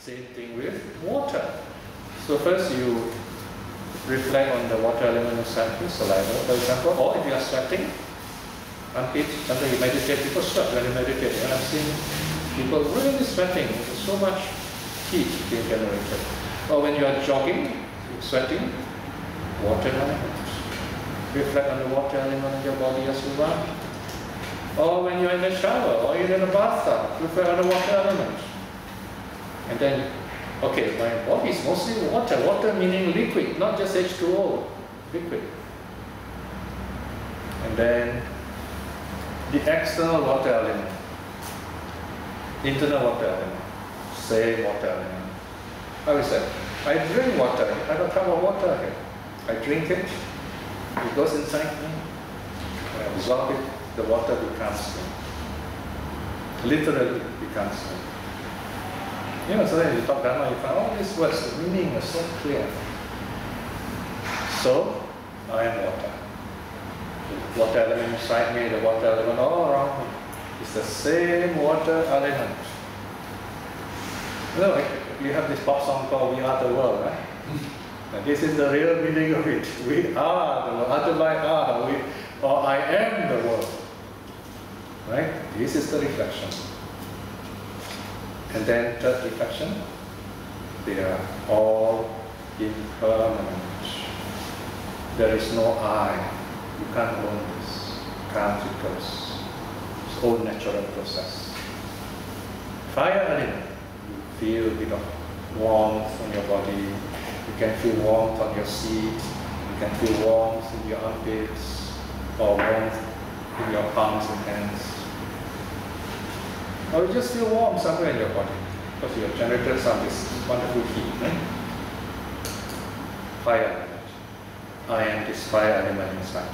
Same thing with water. So first you reflect on the water element inside the saliva, for example, or if you are sweating, sometimes you meditate, people sweat when you meditate. And I've seen people really sweating, there's so much heat being generated. Or when you are jogging, sweating, water element. Reflect on the water element in your body as you run. Or when you're in the shower, or you're in a bathtub, reflect on the water element. And then, okay, my body is mostly water. Water meaning liquid, not just H2O, liquid. And then the external water element, internal water element, say water element. How is that? I drink water. I have a cup of water here. I drink it. It goes inside me. I absorb it. The water becomes me. Literally becomes me. You know, so then you talk Dharma, you find all these words, the meaning is so clear. So, I am water. The water element inside me, the water element all around me. It's the same water element. You know, you have this pop song called We Are the World, right? And this is the real meaning of it. We are the world, otherwise are, or I am the world. Right? This is the reflection. And then third reflection, they are all impermanent. There is no I. You can't own this. Can't it goes. Its own natural process. Fire element. You feel a bit of warmth on your body. You can feel warmth on your seat. You can feel warmth in your armpits, or warmth in your palms and hands. Or you just feel warm somewhere in your body because you have generated some of this wonderful heat. Right? Fire element. I am this fire element inside.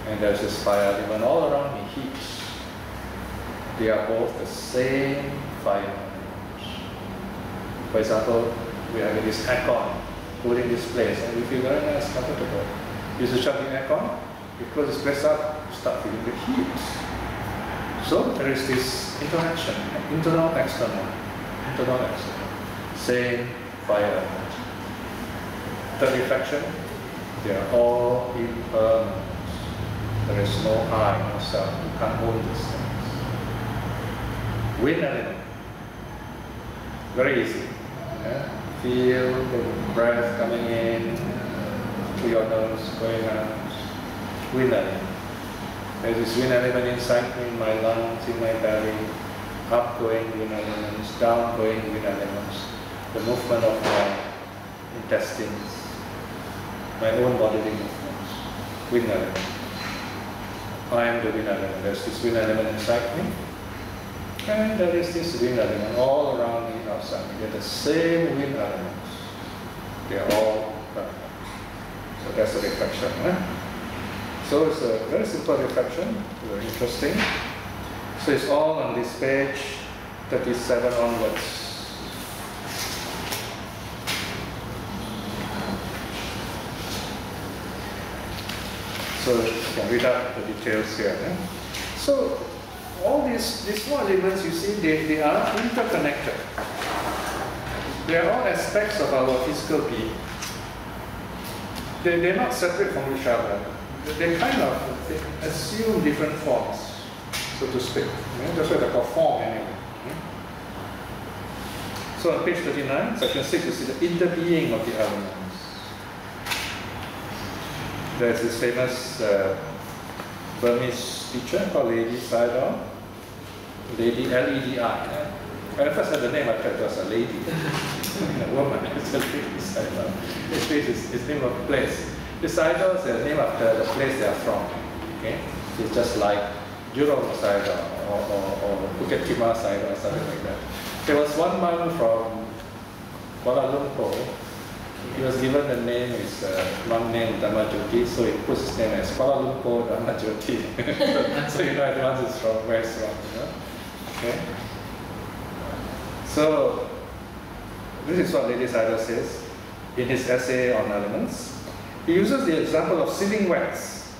And there's this fire element all around me, heat. They are both the same fire element. For example, we have this aircon put in this place and we feel very nice, comfortable. You switch on the aircon, you close this place up, you start feeling the heat. So there is this interaction, internal, external, same fire element. Third reflection, they are all impermanent. There is no I, no self. You can't own these things. Wind element, very easy. Yeah? Feel the breath coming in through your nose, going out. Wind element. There's this wind element inside me, in my lungs, in my belly. Upgoing wind elements, downgoing wind elements. The movement of my intestines, my own bodily movements. Wind element. I am the wind element. There's this wind element inside me. And there is this wind element all around me, outside me. They're the same wind elements. They're all perfect. So that's the reflection. So it's a very simple reflection, very interesting. So it's all on this page 37 onwards. So you can read out the details here. So all these four elements, you see, they are interconnected. They are all aspects of our physical being. They're not separate from each other. They kind of assume different forms, so to speak. That's why they're called form anyway. So on page 39, section 6, you see the interbeing of the elements. There's this famous Burmese teacher called Lady Sayadaw. Lady, L-E-D-I. When I first heard the name, I thought it was a lady, a woman. It's a Lady Sayadaw. It's name of a place. The Sayadaw is the name of the place they are from. Okay? It's just like Jurong Sayadaw or Bukit Timah Sayadaw or something like that. There was one monk from Kuala Lumpur. He was given the name, his monk name Dhamma-jyoti, so he puts his name as Kuala Lumpur Dhamma-jyoti. So you know at once it's from where it's from. You know? Okay? So this is what Lady Sayadaw says in his essay on elements. He uses the example of sealing wax.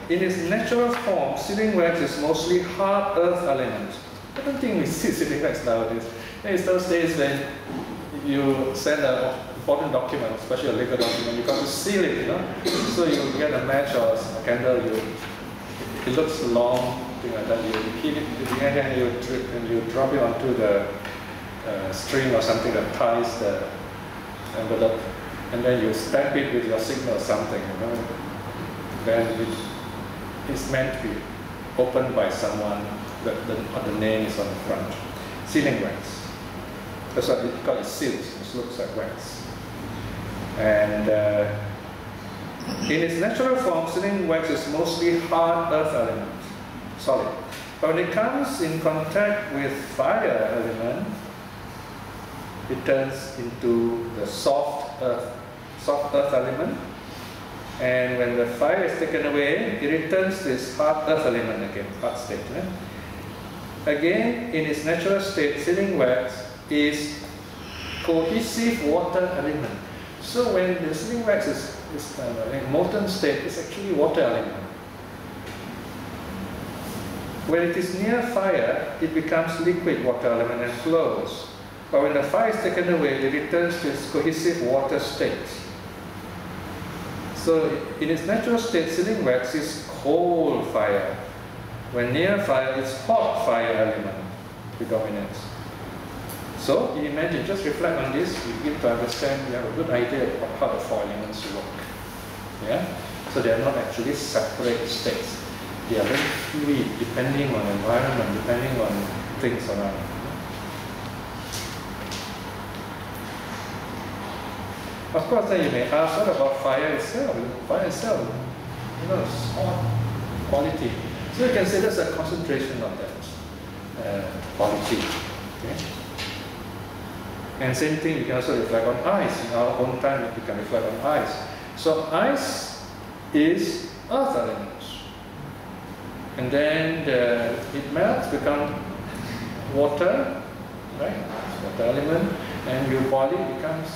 In its natural form, sealing wax is mostly hard earth element, I don't think we see sealing wax nowadays. It's those days when you send an important document, especially a legal document, you got to seal it, you know. So you get a match or a candle, it looks long, thing like that. You heat it to the end and you drop it onto the string or something that ties the envelope, and then you stamp it with your signal or something, you know. Then it's meant to be opened by someone, the name is on the front. Sealing wax. That's what it called, it seals, it looks like wax. And in its natural form, sealing wax is mostly hard earth element, solid. But when it comes in contact with fire element, it turns into the soft earth element. And when the fire is taken away, it returns to its hard earth element again, hard state. Again, in its natural state, sealing wax is cohesive water element. So when the sealing wax is in molten state, it's actually water element. When it is near fire, it becomes liquid water element and flows. But when the fire is taken away, it returns to its cohesive water state. So in its natural state, sealing wax is cold fire. When near fire, it's hot fire element predominates. So you imagine, just reflect on this, you begin to understand, you have a good idea of how the four elements work. Yeah? So they are not actually separate states. They are very fluid, depending on the environment, depending on things around. Of course, then you may ask, what about fire itself? Fire itself, you know, it's hot quality. So you can say there's a concentration of that quality. Okay? And same thing, you can also reflect on ice. In our own time, you can reflect on ice. So ice is earth elements. And then it melts, becomes water, right? Water element, and you boil it, becomes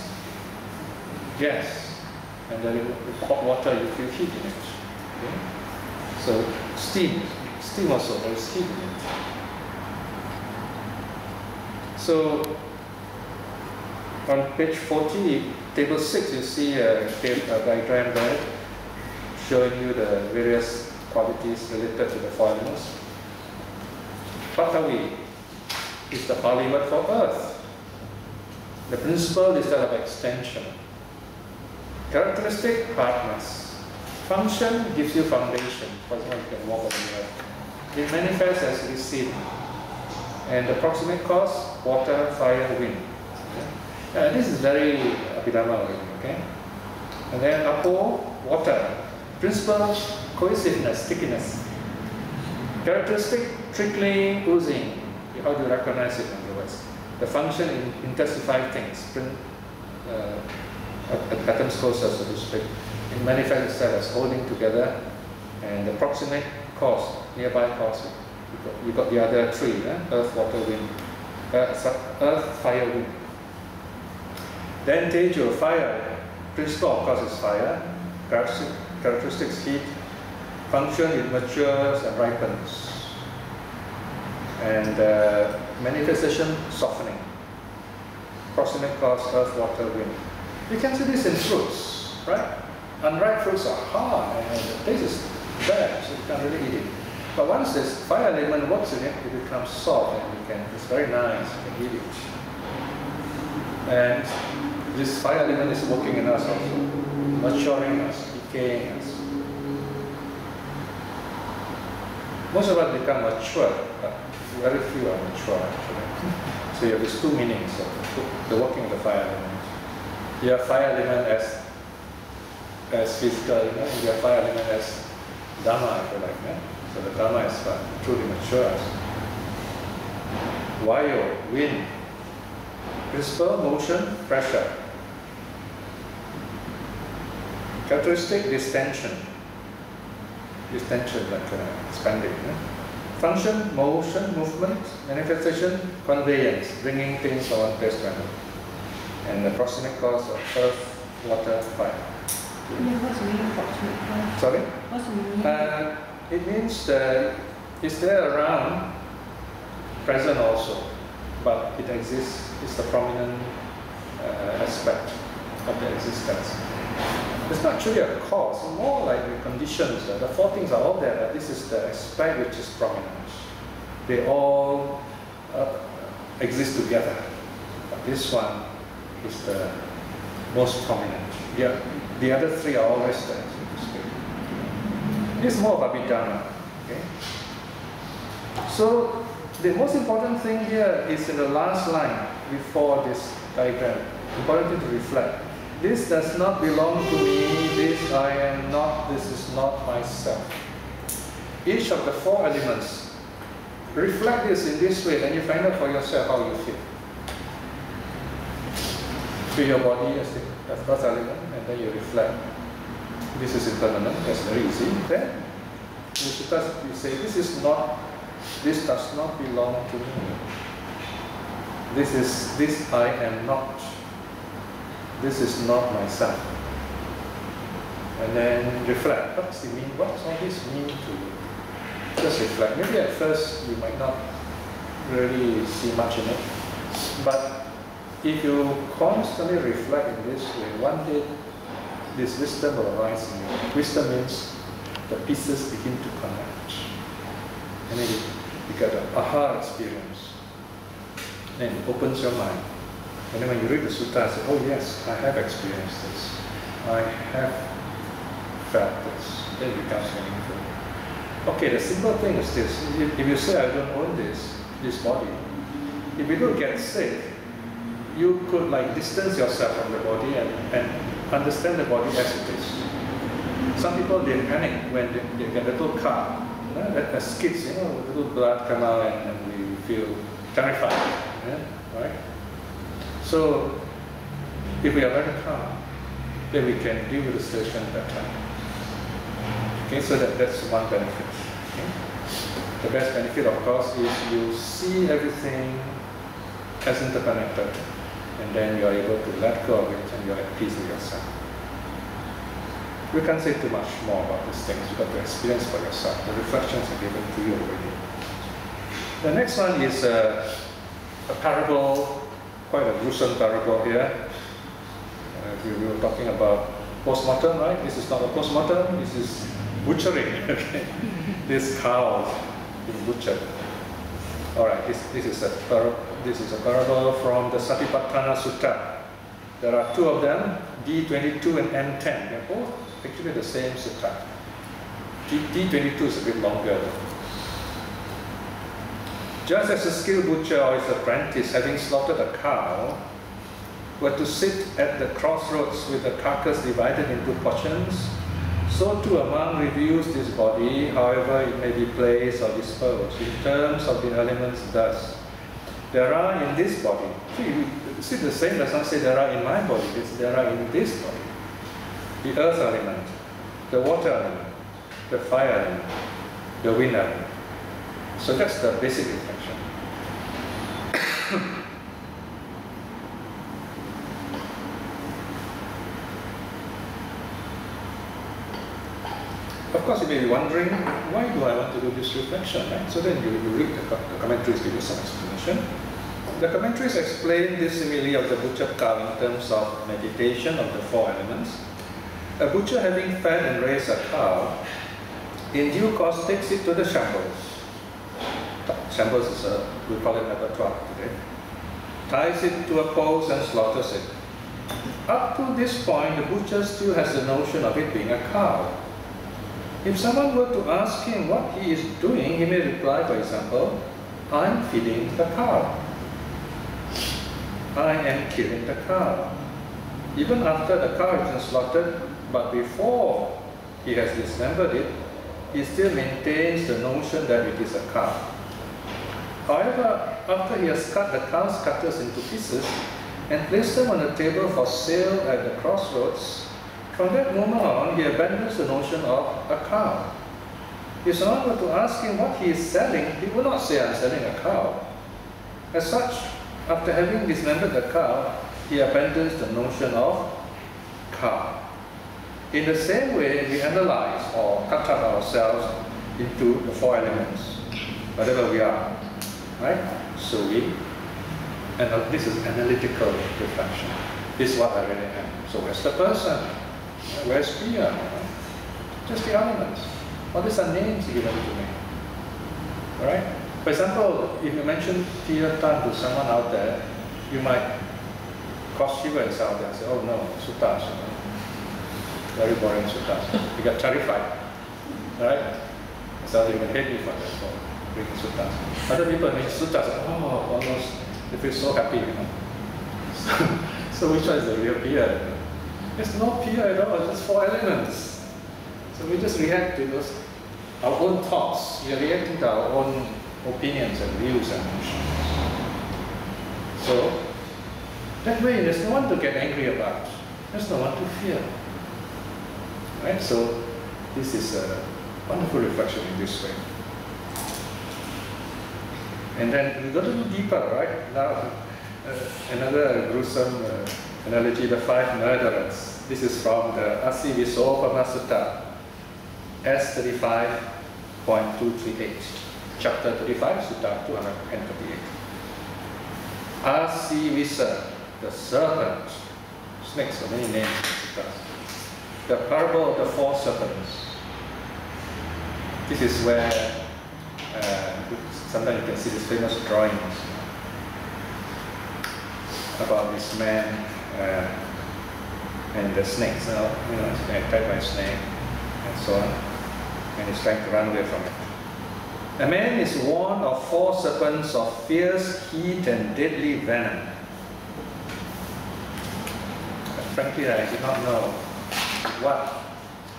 gas. And then with hot water, you feel heat in it. Okay? So steam also, there is heat in it. So on page 40, table 6, you see a diagram there showing you the various qualities related to the four elements. Patawi is the Pali word for earth. The principle is that of extension. Characteristic, hardness. Function gives you foundation. For example, you can walk on the earth. It manifests as receding. And the proximate cause, water, fire, wind. Okay? This is very Abhidhamma already, okay? And then Apo, water. Principle, cohesiveness, stickiness. Characteristic, trickling, oozing. How do you recognize it in the West? The function intensify things. Atoms closer, so to speak. It manifests itself as holding together, and the proximate cause, nearby cause. You got the other three, earth, water, wind. Earth, fire, wind. Then Tejo, fire. Principle, of course, is fire. Characteristics, heat. Function, it matures and ripens. And manifestation, softening. Proximate cause, earth, water, wind. You can see this in fruits, right? Unripe fruits are hard and the taste is bad, so you can't really eat it. But once this fire element works in it, it becomes soft and it's very nice, you can eat it. And this fire element is working in us also, maturing us, decaying us. Most of us become mature, but very few are mature actually. So you have these two meanings of the working of the fire element. You have fire element as physical, you have fire element as Dhamma, if you like. So the Dhamma is what truly matures. Vayu, wind. Principle, motion, pressure. Characteristic, distension. Distension, like expanding. Function, motion, movement. Manifestation, conveyance, bringing things from one place to another. And the proximate cause of earth, water, fire. What's the meaning of proximate cause? Sorry? What's the meaning? It means that it's there around, present also, but it exists, it's the prominent aspect of the existence. It's not truly a cause, it's more like the conditions. The four things are all there, but this is the aspect which is prominent. They all exist together, but this one is the most prominent. Yeah, the other three are always there, so to speak. It's more of Abhidharma. Okay? So the most important thing here is in the last line before this diagram. Important thing to reflect. This does not belong to me, this I am not, this is not myself. Each of the four elements, reflect this in this way, then you find out for yourself how you feel. Feel your body as the first element, and then you reflect. This is impermanent, that's very easy. Then you say, this does not belong to me. This I am not. This is not myself. And then reflect. What does it mean? What does all this mean to you? Just reflect. Maybe at first you might not really see much in it. But if you constantly reflect in this way, one day this wisdom will arise in you. Wisdom means the pieces begin to connect. And then you get an aha experience. Then it opens your mind. And then when you read the sutta, you say, oh yes, I have experienced this. I have felt this. Then it becomes meaningful. Okay, the simple thing is this. If you say, I don't own this body, if you don't get sick, you could like distance yourself from the body and understand the body as it is. Some people, they panic when they get a little cut. As kids, a little blood come out and we feel terrified. Yeah? Right? So, if we are very calm, then we can deal with the situation at that time. Okay, so that's one benefit. Okay? The best benefit, of course, is you see everything as interconnected, and then you are able to let go of it and you are at peace with yourself. We can't say too much more about these things. You've got to experience for yourself. The reflections are given to you already. The next one is a parable, quite a gruesome parable here. We were talking about post-mortem, right? This is not a post-mortem, this is butchering. Okay? This cow being butchered. All right, this is a parable from the Satipatthana Sutta. There are two of them, D22 and N10. They're both actually the same sutta. D22 is a bit longer. Just as a skilled butcher or his apprentice, having slaughtered a cow, were to sit at the crossroads with the carcass divided into portions, so too a monk reviews this body, however it may be placed or disposed, in terms of the elements thus. There are in this body, see the same does not say there are in my body, there are in this body. The earth element, the water element, the fire element, the wind element. So that's the basic reflection. Of course, you may be wondering, why do I want to do this reflection, right? So then you read the commentaries, give you some explanation. The commentaries explain this simile of the butchered cow in terms of meditation of the four elements. A butcher, having fed and raised a cow, in due course takes it to the shambles. Shambles is we call it abattoir today. Ties it to a post and slaughters it. Up to this point, the butcher still has the notion of it being a cow. If someone were to ask him what he is doing, he may reply, for example, I'm feeding the cow. I am killing the cow. Even after the cow has been slaughtered, but before he has dismembered it, he still maintains the notion that it is a cow. However, after he has cut the cow's cutters into pieces and placed them on the table for sale at the crossroads, from that moment on, he abandons the notion of a cow. If someone were to ask him what he is selling, he would not say, I'm selling a cow. As such, after having dismembered the cow, he abandons the notion of cow. In the same way, we analyze or cut up ourselves into the four elements, whatever we are. right? So and this is analytical reflection. This is what I really am. So where's the person? Where's Piya? Just the elements. All these are names given to me. All right? For example, if you mention Piya Tan to someone out there, you might cross shiver and sound and say, oh no, suttas. Very boring suttas. You get terrified. Right? So they will hate me for that, for reading suttas. Other people read suttas, oh, almost, they feel so happy, So which one is the real Piya? There's no Piya at all, just 4 elements. So we just react to those, our own thoughts. We are reacting to our own opinions and views and emotions. So that way, there's no one to get angry about. There's no one to fear. Right? So this is a wonderful reflection in this way. And then we go a little deeper, right? Now, another gruesome analogy, the 5 murderers. This is from the Asivisopama Sutta, S35.238, chapter 35, Sutta 238. Asivisa, the serpent, snakes, so many names in Sutta. The parable of the 4 serpents. This is where sometimes you can see these famous drawings about this man and the snakes. He's being attacked by a snake and so on, and he's trying to run away from it. A man is warned of 4 serpents of fierce heat and deadly venom. But frankly, I do not know what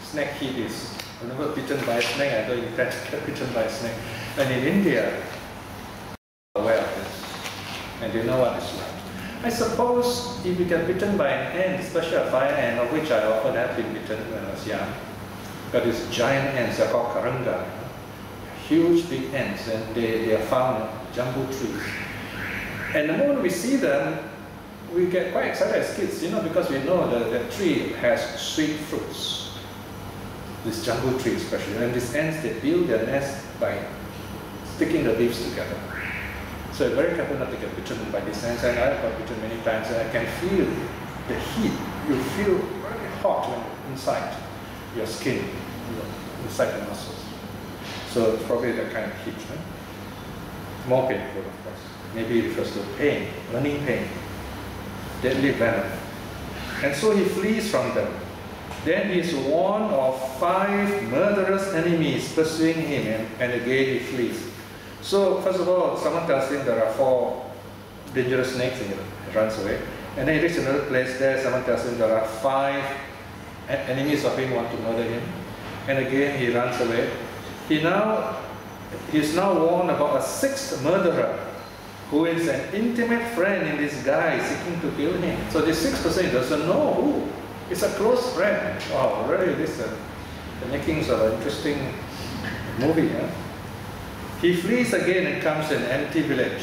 snake heat is. I've never bitten by a snake. I don't intend to get bitten by a snake. And in India, I'm aware of this, and they know what it's like. I suppose if you get bitten by an ant, especially a fire ant, of which I often have been bitten when I was young, got these giant ants, they're called karanga, huge big ants, and they are found in jambu trees. And the moment we see them, we get quite excited as kids, because we know that the tree has sweet fruits. This jambu tree especially. And these ants, they build their nest by sticking the leaves together. So very careful not to get bitten by these ants. And I got bitten many times, and I can feel the heat. You feel very hot when inside your skin, inside the muscles. So it's probably that kind of heat. Right? More painful, of course. Maybe it refers to pain, burning pain, deadly venom. And so he flees from them. Then he is warned of 5 murderous enemies pursuing him, and again he flees. So first of all, someone tells him there are 4 dangerous snakes, and he runs away. And then he reaches another place there, someone tells him there are 5 enemies of him want to murder him. And again he runs away. He is now warned about a 6th murderer, who is an intimate friend in disguise seeking to kill him. So the 6th person doesn't know who. It's a close friend. Wow, really, this is the makings of an interesting movie. Huh? He flees again and comes to an empty village,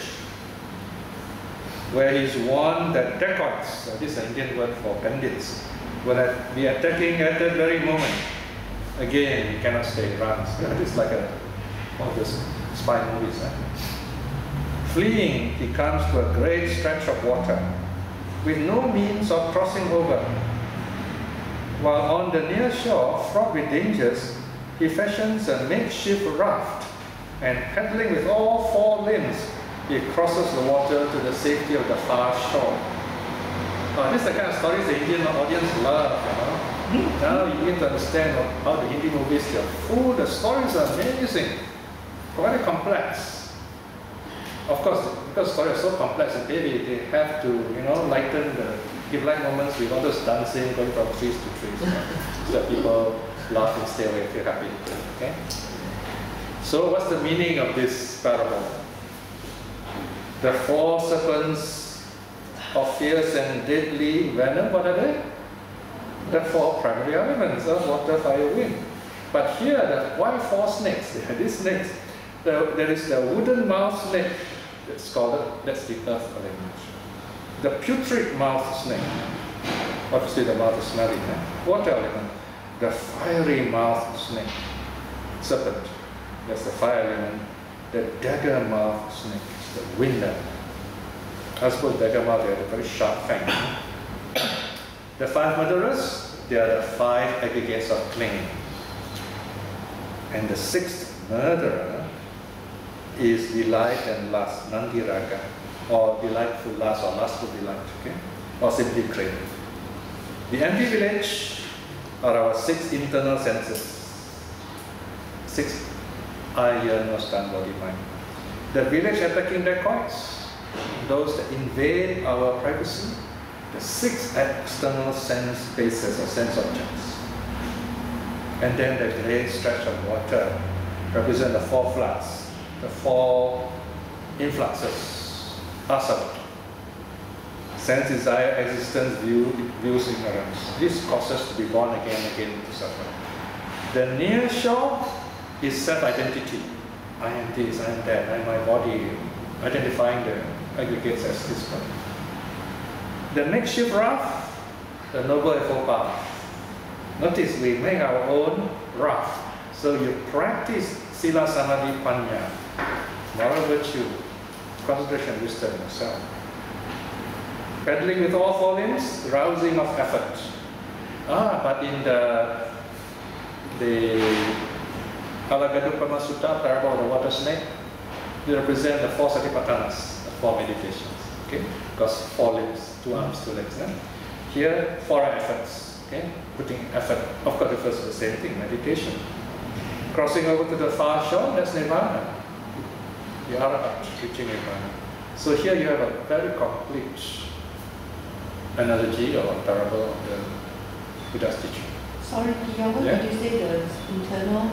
where he's warned that dacoits, this is an Indian word for bandits, will be attacking at that very moment. Again, he cannot stay, runs. It's like one of those spy movies. Huh? Fleeing, he comes to a great stretch of water with no means of crossing over. While on the near shore, fraught with dangers, he fashions a makeshift raft, and paddling with all 4 limbs, he crosses the water to the safety of the far shore. This is the kind of stories the Indian audience love. Now you begin to understand how the Hindi movies are full. The stories are amazing, very complex. Of course, because stories are so complex, and they have to, lighten give light moments with all those dancing, going from trees to trees, so that people laugh and stay away, feel happy. Okay. So, what's the meaning of this parable? The 4 serpents of fierce and deadly venom. What are they? The 4 primary elements of water, fire, wind. But here, why 4 snakes? These snakes. There is the wooden mouth snake. That's the earth element. The putrid mouth snake. Obviously the mouth is smelly. Water element. The fiery mouth snake. Serpent. That's the fire element. the dagger mouth snakes, the winner. I suppose dagger mouth, they have a very sharp fang. The 5 murderers, they are the 5 aggregates of clinging. And the 6th murderer is delight and lust, nandiraga, or delightful lust, or lustful delight, okay? Or simply craving. The empty village are our 6 internal senses. 6 eye, ear, nose, tongue, body, mind. The village attacking dacoits, those that invade our privacy, the 6 external sense spaces or sense objects. And then the great stretch of water represent the 4 floods, the 4 influxes, asava. Sense, desire, existence, views, ignorance. This causes to be born again and again to suffer. The near shore is self-identity. I am this, I am that, I am my body, identifying the aggregates as this one. The makeshift raft, the noble effort path. Notice we make our own raft. So you practice sila, samadhi, panya, moral virtue, concentration, wisdom, yourself. Paddling with all 4 limbs, rousing of effort. But in the Alagaduppama Sutta, parable of the water snake, they represent the 4 satipatthanas, the 4 meditations. Okay? Because 4 limbs, 2 arms, 2 legs. Here, 4 efforts. Okay? Putting effort, of course, refers to the same thing, meditation. Crossing over to the far shore, that's nirvana. The arahat, reaching nirvana. So here you have a very complete analogy or parable of the Buddha's teaching. Sorry, Piya, what did you say the internal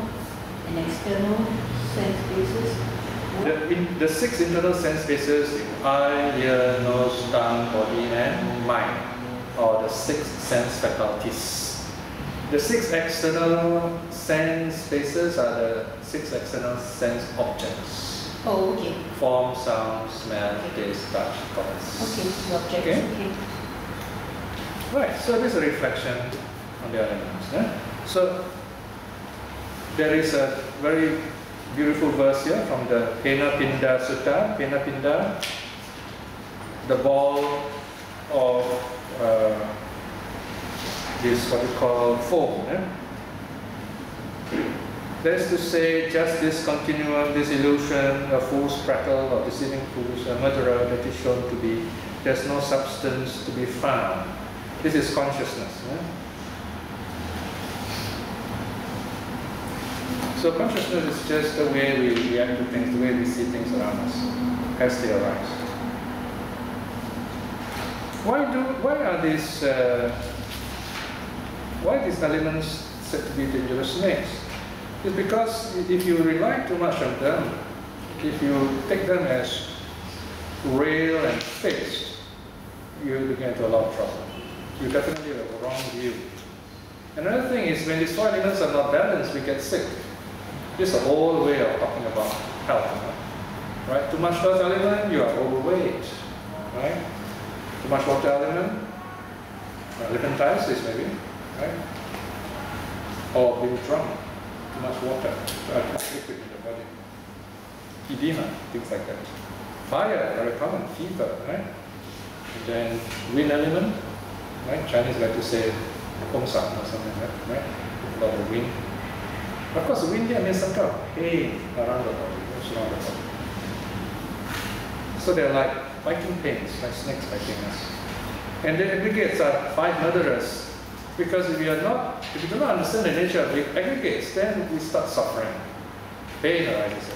and external sense bases? The 6 internal sense bases, eye, ear, nose, tongue, body, and mind, or the 6 sense faculties. The 6 external sense bases are the 6 external sense objects. Oh, okay. Form, sound, smell, taste, touch, thoughts. Okay, the objects, okay. Right, so this is a reflection on the elements. So there is a very beautiful verse here from the Pena Pinda Sutta. Pena Pinda, the ball of this what we call foam. That is to say, just this continuum, this illusion, a fool's prattle or deceiving fools, a murderer that is shown to be, there's no substance to be found. This is consciousness. So consciousness is just the way we react to things, the way we see things around us as they arise. Why are these elements said to be dangerous snakes? It's because if you rely too much on them, if you take them as real and fixed, you get into a lot of trouble. You definitely have a wrong view. Another thing is when these 4 elements are not balanced, we get sick. This is a whole way of talking about health. Right? Too much earth element, you are overweight. Right? Too much water element, elephantiasis maybe. Right? Or being drunk. Too much water, liquid in the body. Edema, things like that. Fire, very common, fever, right? And then wind element, right? Chinese like to say Gongsan or something like that, right? A lot of wind. Of course, wind here means some kind of pain around the body, around the body. So they're like biting pains, like snakes biting us. And the aggregates are 5 murderers. Because if you do not understand the nature of the aggregates, then we start suffering. Pain arises.